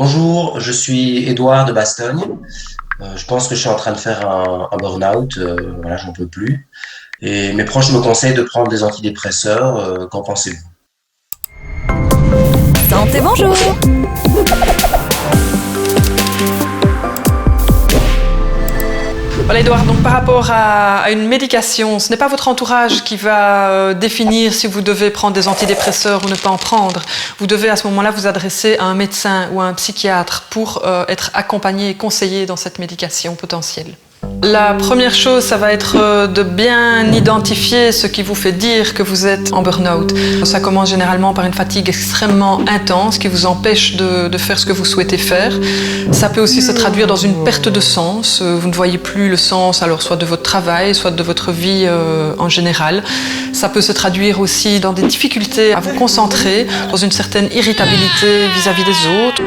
Bonjour, je suis Édouard de Bastogne. Je pense que je suis en train de faire un burn-out. Voilà, j'en peux plus. Et mes proches me conseillent de prendre des antidépresseurs. Qu'en pensez-vous? Santé, bonjour. Voilà Edouard, donc par rapport à une médication, ce n'est pas votre entourage qui va définir si vous devez prendre des antidépresseurs ou ne pas en prendre. Vous devez à ce moment-là vous adresser à un médecin ou à un psychiatre pour être accompagné et conseillé dans cette médication potentielle. La première chose, ça va être de bien identifier ce qui vous fait dire que vous êtes en burn-out. Ça commence généralement par une fatigue extrêmement intense qui vous empêche de faire ce que vous souhaitez faire. Ça peut aussi se traduire dans une perte de sens. Vous ne voyez plus le sens, alors soit de votre travail, soit de votre vie en général. Ça peut se traduire aussi dans des difficultés à vous concentrer, dans une certaine irritabilité vis-à-vis des autres,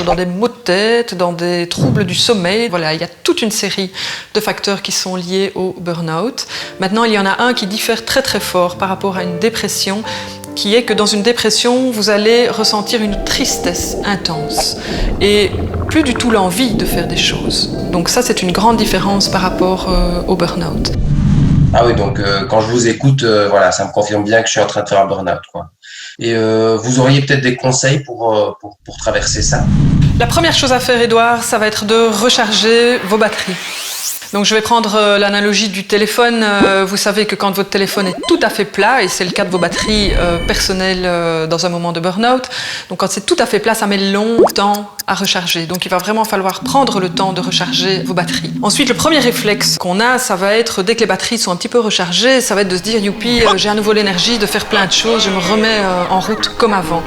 dans des maux de tête, dans des troubles du sommeil. Voilà, il y a toute une série de facteurs qui sont liés au burn-out. Maintenant, il y en a un qui diffère très très fort par rapport à une dépression, qui est que dans une dépression, vous allez ressentir une tristesse intense et plus du tout l'envie de faire des choses. Donc ça, c'est une grande différence par rapport au burn-out. Ah oui, donc quand je vous écoute, voilà, ça me confirme bien que je suis en train de faire un burn-out, quoi. Et vous auriez peut-être des conseils pour traverser ça? La première chose à faire, Edouard, ça va être de recharger vos batteries. Donc je vais prendre l'analogie du téléphone. Vous savez que quand votre téléphone est tout à fait plat, et c'est le cas de vos batteries personnelles dans un moment de burn-out, donc quand c'est tout à fait plat, ça met longtemps à recharger. Donc il va vraiment falloir prendre le temps de recharger vos batteries. Ensuite, le premier réflexe qu'on a, ça va être, dès que les batteries sont un petit peu rechargées, ça va être de se dire « Youpi, j'ai à nouveau l'énergie de faire plein de choses, je me remets en route comme avant ».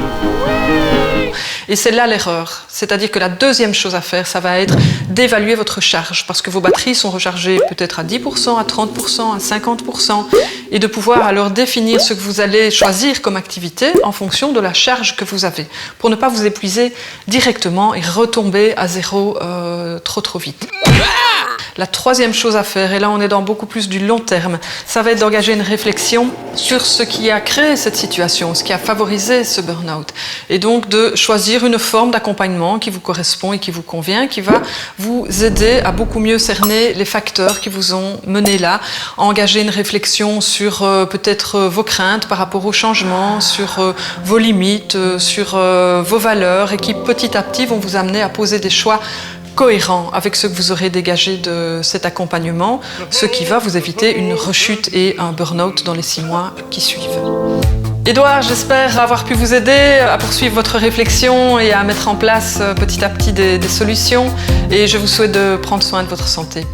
Et c'est là l'erreur. C'est-à-dire que la deuxième chose à faire, ça va être d'évaluer votre charge, parce que vos batteries sont rechargées peut-être à 10%, à 30%, à 50%, et de pouvoir alors définir ce que vous allez choisir comme activité en fonction de la charge que vous avez, pour ne pas vous épuiser directement et retomber à zéro trop vite. La troisième chose à faire, et là on est dans beaucoup plus du long terme, ça va être d'engager une réflexion sur ce qui a créé cette situation, ce qui a favorisé ce burn-out. Et donc de choisir une forme d'accompagnement qui vous correspond et qui vous convient, qui va vous aider à beaucoup mieux cerner les facteurs qui vous ont mené là, à engager une réflexion sur peut-être vos craintes par rapport au changement, sur vos limites, sur vos valeurs, et qui petit à petit vont vous amener à poser des choix cohérent avec ce que vous aurez dégagé de cet accompagnement, ce qui va vous éviter une rechute et un burn-out dans les 6 mois qui suivent. Édouard, j'espère avoir pu vous aider à poursuivre votre réflexion et à mettre en place petit à petit des solutions, et je vous souhaite de prendre soin de votre santé.